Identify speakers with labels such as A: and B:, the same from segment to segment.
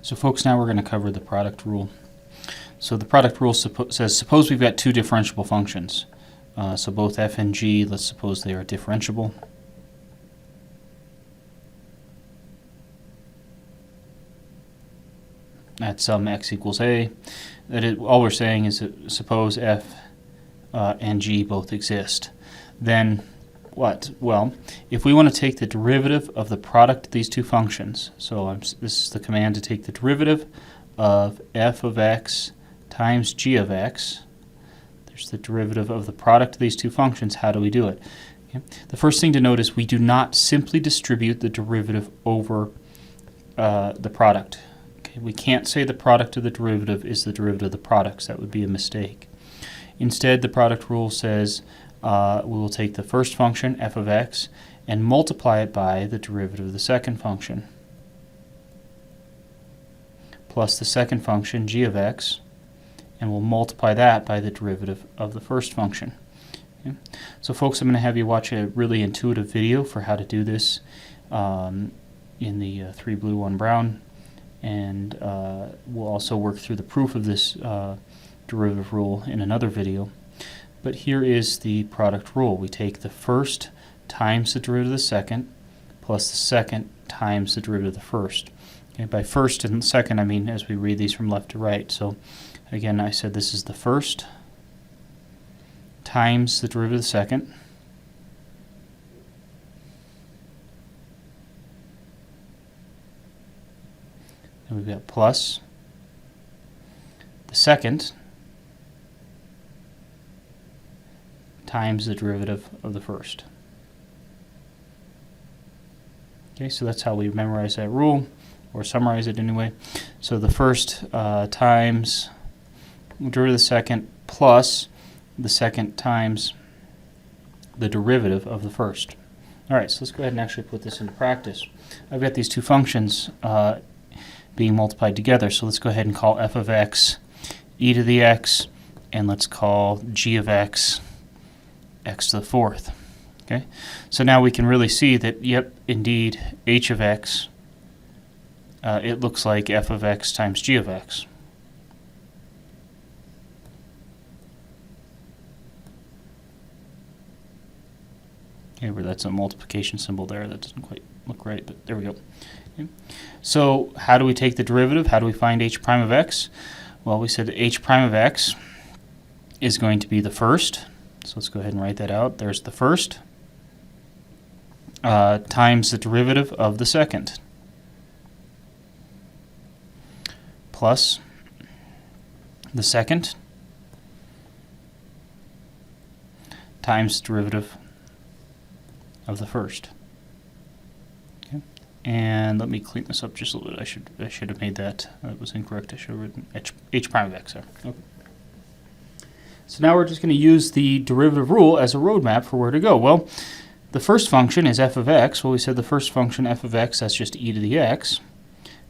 A: So folks, now we're going to cover the product rule. So the product rule says, suppose we've got two differentiable functions. So both f and g, let's suppose they are differentiable. At some x equals a. All we're saying is that suppose f and g both exist. Then what? Well, if we want to take the derivative of the product of these two functions, so this is the command to take the derivative of f of x times g of x. There's the derivative of the product of these two functions. How do we do it? Okay. The first thing to note is we do not simply distribute the derivative over the product. Okay. We can't say the product of the derivative is the derivative of the products. That would be a mistake. Instead, the product rule says we will take the first function, f of x, and multiply it by the derivative of the second function, plus the second function, g of x, and we'll multiply that by the derivative of the first function. Okay. So folks, I'm going to have you watch a really intuitive video for how to do this in the 3 blue, 1 brown, and we'll also work through the proof of this derivative rule in another video. But here is the product rule. We take the first times the derivative of the second plus the second times the derivative of the first. Okay, by first and second, I mean as we read these from left to right. So again, I said this is the first times the derivative of the second and we've got plus the second times the derivative of the first. Okay, so that's how we memorize that rule, or summarize it anyway. So the first times the derivative of the second plus the second times the derivative of the first. All right, so let's go ahead and actually put this into practice. I've got these two functions being multiplied together, so let's go ahead and call f of x e to the x, and let's call g of x x to the fourth. Okay, so now we can really see that, yep, indeed, h of x, it looks like f of x times g of x. Okay, where that's a multiplication symbol there. That doesn't quite look right, but there we go. Okay. So how do we take the derivative? How do we find h prime of x? Well, we said that h prime of x is going to be the first. So let's go ahead and write that out. There's the first times the derivative of the second plus the second times the derivative of the first. Okay. And let me clean this up just a little bit. I should have made that. That was incorrect. I should have written h prime of x there. Okay. So now we're just going to use the derivative rule as a roadmap for where to go. Well, the first function is f of x. Well, we said the first function, f of x, that's just e to the x,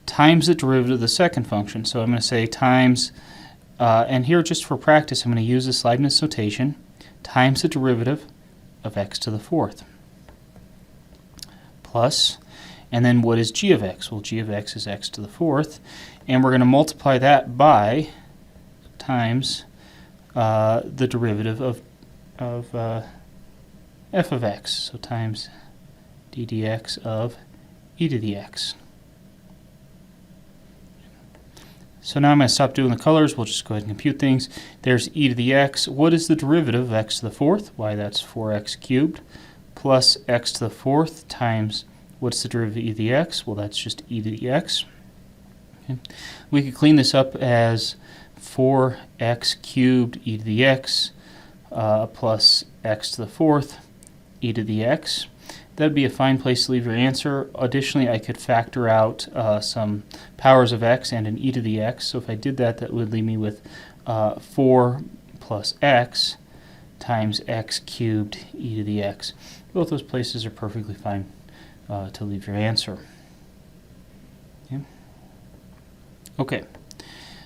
A: times the derivative of the second function. So I'm going to say times, and here just for practice, I'm going to use this Leibniz notation, times the derivative of x to the fourth, plus, and then what is g of x? Well, g of x is x to the fourth, and we're going to multiply that by times the derivative of f of x, so times d dx of e to the x. So now I'm going to stop doing the colors. We'll just go ahead and compute things. There's e to the x. What is the derivative of x to the fourth? Why, that's 4x cubed plus x to the fourth times, what's the derivative of e to the x? Well, that's just e to the x. Okay. We could clean this up as 4x cubed e to the x plus x to the fourth e to the x. That would be a fine place to leave your answer. Additionally, I could factor out some powers of x and an e to the x. So if I did that, that would leave me with 4 plus x times x cubed e to the x. Both those places are perfectly fine to leave your answer. Okay.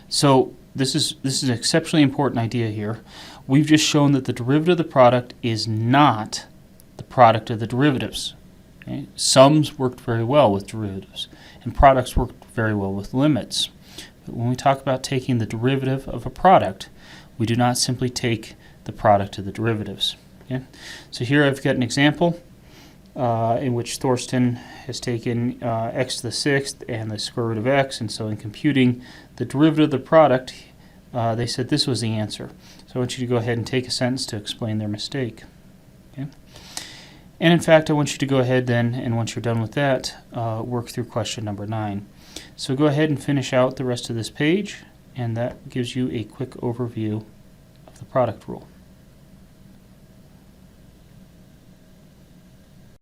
A: So this is an exceptionally important idea here. We've just shown that the derivative of the product is not the product of the derivatives. Okay? Sums worked very well with derivatives. and products work very well with limits. But when we talk about taking the derivative of a product, we do not simply take the product of the derivatives. Okay? So here I've got an example in which Thorsten has taken x to the sixth and the square root of x, and so in computing the derivative of the product, they said this was the answer. So I want you to go ahead and take a sentence to explain their mistake. Okay? And in fact, I want you to go ahead then, and once you're done with that, work through question number 9. So go ahead and finish out the rest of this page, and that gives you a quick overview of the product rule.